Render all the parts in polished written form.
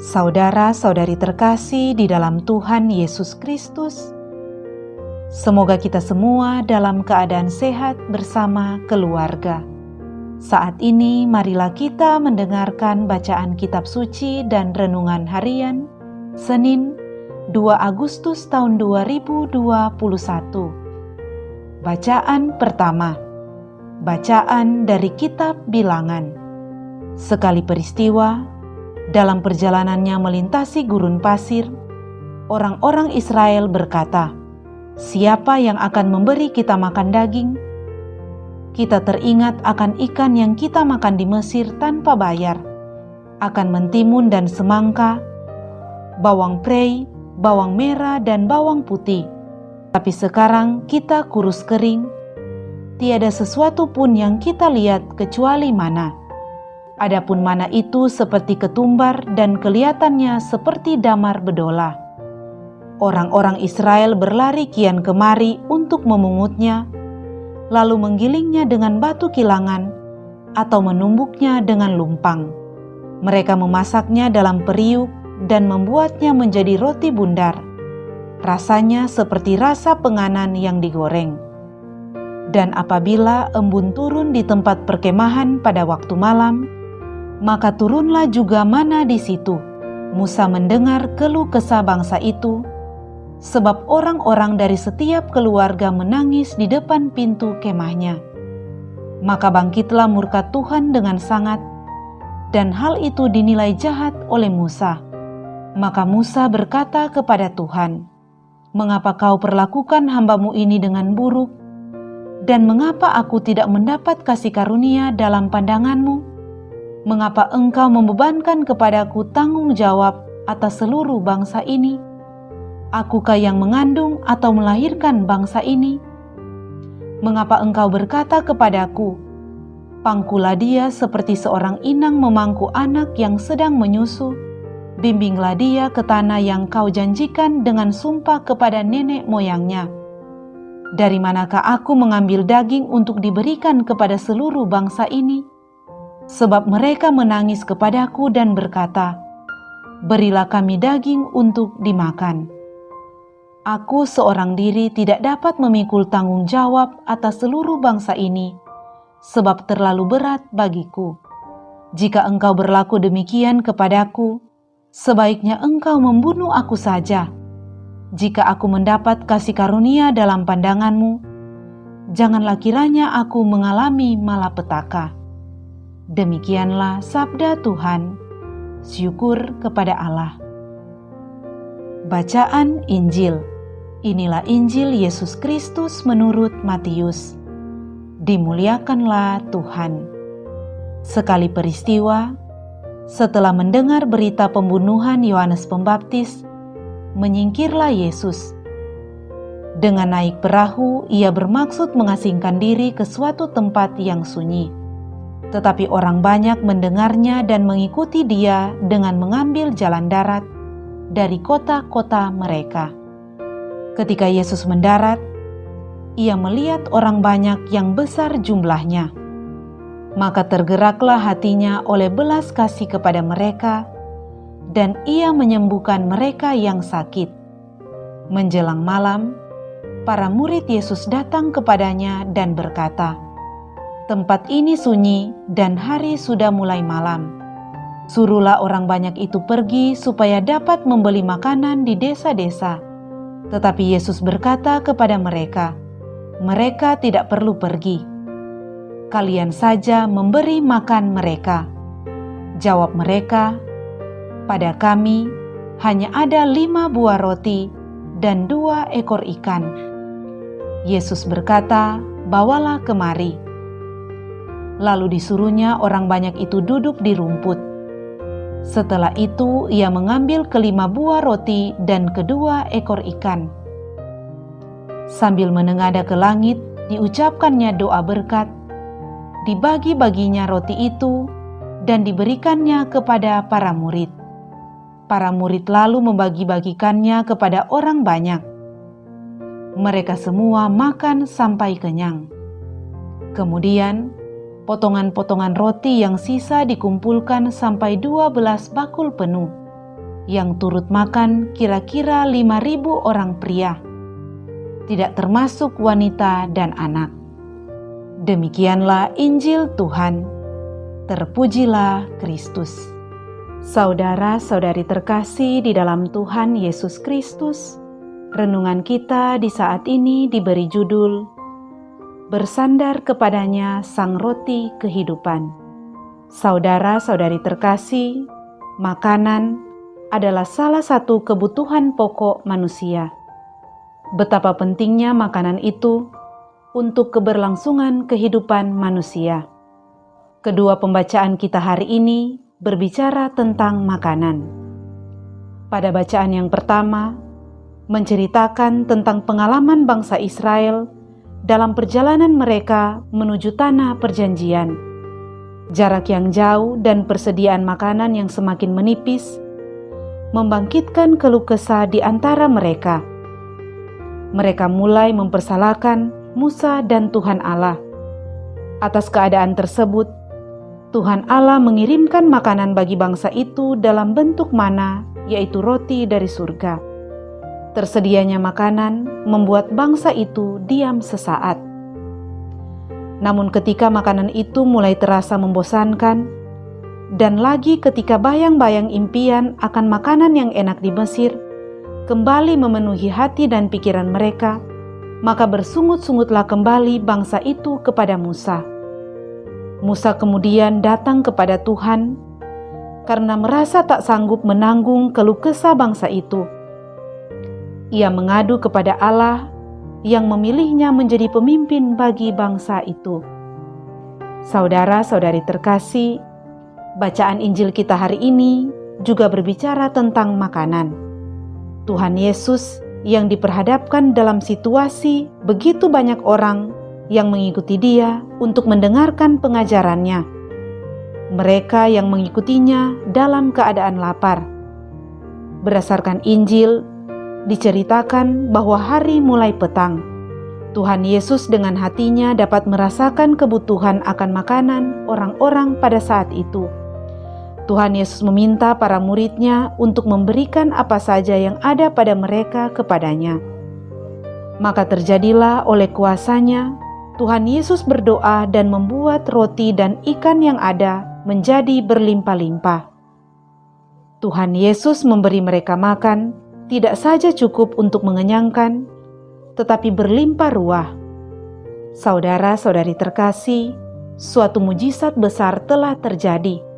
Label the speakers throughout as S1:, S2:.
S1: Saudara-saudari terkasih di dalam Tuhan Yesus Kristus, semoga kita semua dalam keadaan sehat bersama keluarga. Saat ini marilah kita mendengarkan bacaan kitab suci dan renungan harian Senin 2 Agustus tahun 2021. Bacaan pertama, bacaan dari kitab Bilangan. Sekali peristiwa, dalam perjalanannya melintasi gurun pasir, orang-orang Israel berkata, "Siapa yang akan memberi kita makan daging?" Kita teringat akan ikan yang kita makan di Mesir tanpa bayar, akan mentimun dan semangka, bawang prei, bawang merah dan bawang putih. Tapi sekarang kita kurus kering, tiada sesuatu pun yang kita lihat kecuali mana. Adapun mana itu seperti ketumbar dan kelihatannya seperti damar bedola. Orang-orang Israel berlari kian kemari untuk memungutnya, lalu menggilingnya dengan batu kilangan atau menumbuknya dengan lumpang. Mereka memasaknya dalam periuk dan membuatnya menjadi roti bundar. Rasanya seperti rasa penganan yang digoreng. Dan apabila embun turun di tempat perkemahan pada waktu malam, maka turunlah juga mana di situ. Musa mendengar keluh kesah bangsa itu, sebab orang-orang dari setiap keluarga menangis di depan pintu kemahnya. Maka bangkitlah murka Tuhan dengan sangat, dan hal itu dinilai jahat oleh Musa. Maka Musa berkata kepada Tuhan, "Mengapa kau perlakukan hamba-Mu ini dengan buruk? Dan mengapa aku tidak mendapat kasih karunia dalam pandangan-Mu? Mengapa Engkau membebankan kepadaku tanggung jawab atas seluruh bangsa ini? Akukah yang mengandung atau melahirkan bangsa ini? Mengapa Engkau berkata kepadaku, pangkulah dia seperti seorang inang memangku anak yang sedang menyusu? Bimbinglah dia ke tanah yang Kau janjikan dengan sumpah kepada nenek moyangnya. Dari manakah aku mengambil daging untuk diberikan kepada seluruh bangsa ini? Sebab mereka menangis kepadaku dan berkata, berilah kami daging untuk dimakan. Aku seorang diri tidak dapat memikul tanggung jawab atas seluruh bangsa ini, sebab terlalu berat bagiku. Jika Engkau berlaku demikian kepadaku, sebaiknya Engkau membunuh aku saja. Jika aku mendapat kasih karunia dalam pandangan-Mu, janganlah kiranya aku mengalami malapetaka." Demikianlah sabda Tuhan. Syukur kepada Allah. Bacaan Injil. Inilah Injil Yesus Kristus menurut Matius. Dimuliakanlah Tuhan. Sekali peristiwa, setelah mendengar berita pembunuhan Yohanes Pembaptis, menyingkirlah Yesus. Dengan naik perahu, ia bermaksud mengasingkan diri ke suatu tempat yang sunyi. Tetapi orang banyak mendengarnya dan mengikuti dia dengan mengambil jalan darat dari kota-kota mereka. Ketika Yesus mendarat, ia melihat orang banyak yang besar jumlahnya. Maka tergeraklah hatinya oleh belas kasih kepada mereka, dan ia menyembuhkan mereka yang sakit. Menjelang malam, para murid Yesus datang kepadanya dan berkata, "Tempat ini sunyi dan hari sudah mulai malam. Suruhlah orang banyak itu pergi supaya dapat membeli makanan di desa-desa." Tetapi Yesus berkata kepada mereka, "Mereka tidak perlu pergi. Kalian saja memberi makan mereka." Jawab mereka, "Pada kami hanya ada 5 buah roti dan 2 ekor ikan." Yesus berkata, "Bawalah kemari." Lalu disuruhnya orang banyak itu duduk di rumput. Setelah itu ia mengambil ke-5 buah roti dan ke-2 ekor ikan. Sambil menengadah ke langit, diucapkannya doa berkat. Dibagi-baginya roti itu dan diberikannya kepada para murid. Para murid lalu membagi-bagikannya kepada orang banyak. Mereka semua makan sampai kenyang. Kemudian potongan-potongan roti yang sisa dikumpulkan sampai 12 bakul penuh. yang turut makan kira-kira 5.000 orang pria, tidak termasuk wanita dan anak. Demikianlah Injil Tuhan. Terpujilah Kristus. Saudara-saudari terkasih di dalam Tuhan Yesus Kristus, renungan kita di saat ini diberi judul Bersandar kepadanya Sang Roti Kehidupan. Saudara-saudari terkasih, makanan adalah salah satu kebutuhan pokok manusia. Betapa pentingnya makanan itu untuk keberlangsungan kehidupan manusia. Kedua pembacaan kita hari ini berbicara tentang makanan. Pada bacaan yang pertama, menceritakan tentang pengalaman bangsa Israel dalam perjalanan mereka menuju tanah perjanjian. Jarak yang jauh dan persediaan makanan yang semakin menipis membangkitkan keluh kesah di antara mereka. Mereka mulai mempersalahkan Musa dan Tuhan Allah. Atas keadaan tersebut, Tuhan Allah mengirimkan makanan bagi bangsa itu dalam bentuk mana, yaitu roti dari surga. Tersedianya makanan membuat bangsa itu diam sesaat. Namun ketika makanan itu mulai terasa membosankan, dan lagi ketika bayang-bayang impian akan makanan yang enak di Mesir kembali memenuhi hati dan pikiran mereka, maka bersungut-sungutlah kembali bangsa itu kepada Musa. Musa kemudian datang kepada Tuhan karena merasa tak sanggup menanggung keluh kesah bangsa itu. Ia mengadu kepada Allah yang memilihnya menjadi pemimpin bagi bangsa itu. Saudara-saudari terkasih, bacaan Injil kita hari ini juga berbicara tentang makanan. Tuhan Yesus yang diperhadapkan dalam situasi begitu banyak orang yang mengikuti Dia untuk mendengarkan pengajarannya. Mereka yang mengikutinya dalam keadaan lapar. Berdasarkan Injil, diceritakan bahwa hari mulai petang. Tuhan Yesus dengan hatinya dapat merasakan kebutuhan akan makanan orang-orang pada saat itu. Tuhan Yesus meminta para murid-Nya untuk memberikan apa saja yang ada pada mereka kepadanya. Maka terjadilah oleh kuasa-Nya, Tuhan Yesus berdoa dan membuat roti dan ikan yang ada menjadi berlimpah-limpah. Tuhan Yesus memberi mereka makan, tidak saja cukup untuk mengenyangkan, tetapi berlimpah ruah. Saudara-saudari terkasih, suatu mujizat besar telah terjadi.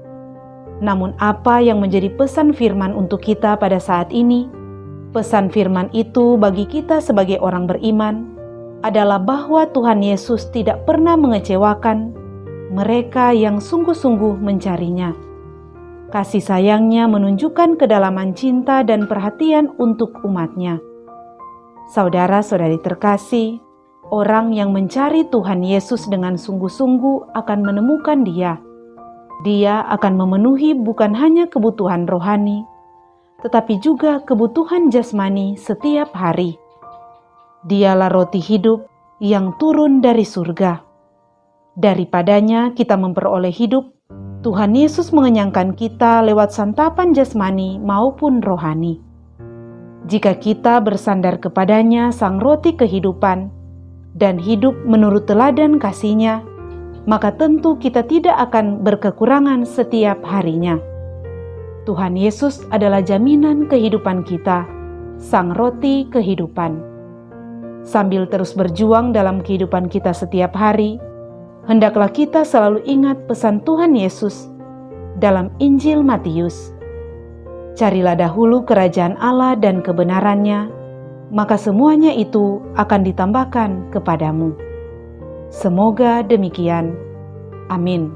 S1: Namun apa yang menjadi pesan firman untuk kita pada saat ini? Pesan firman itu bagi kita sebagai orang beriman adalah bahwa Tuhan Yesus tidak pernah mengecewakan mereka yang sungguh-sungguh mencarinya. Kasih sayang-Nya menunjukkan kedalaman cinta dan perhatian untuk umat-Nya. Saudara-saudari terkasih, orang yang mencari Tuhan Yesus dengan sungguh-sungguh akan menemukan Dia. Dia akan memenuhi bukan hanya kebutuhan rohani, tetapi juga kebutuhan jasmani setiap hari. Dialah roti hidup yang turun dari surga. Daripadanya kita memperoleh hidup. Tuhan Yesus mengenyangkan kita lewat santapan jasmani maupun rohani. Jika kita bersandar kepadanya Sang Roti Kehidupan dan hidup menurut teladan kasih-Nya, maka tentu kita tidak akan berkekurangan setiap harinya. Tuhan Yesus adalah jaminan kehidupan kita, Sang Roti Kehidupan. Sambil terus berjuang dalam kehidupan kita setiap hari, hendaklah kita selalu ingat pesan Tuhan Yesus dalam Injil Matius. Carilah dahulu kerajaan Allah dan kebenaran-Nya, maka semuanya itu akan ditambahkan kepadamu. Semoga demikian. Amin.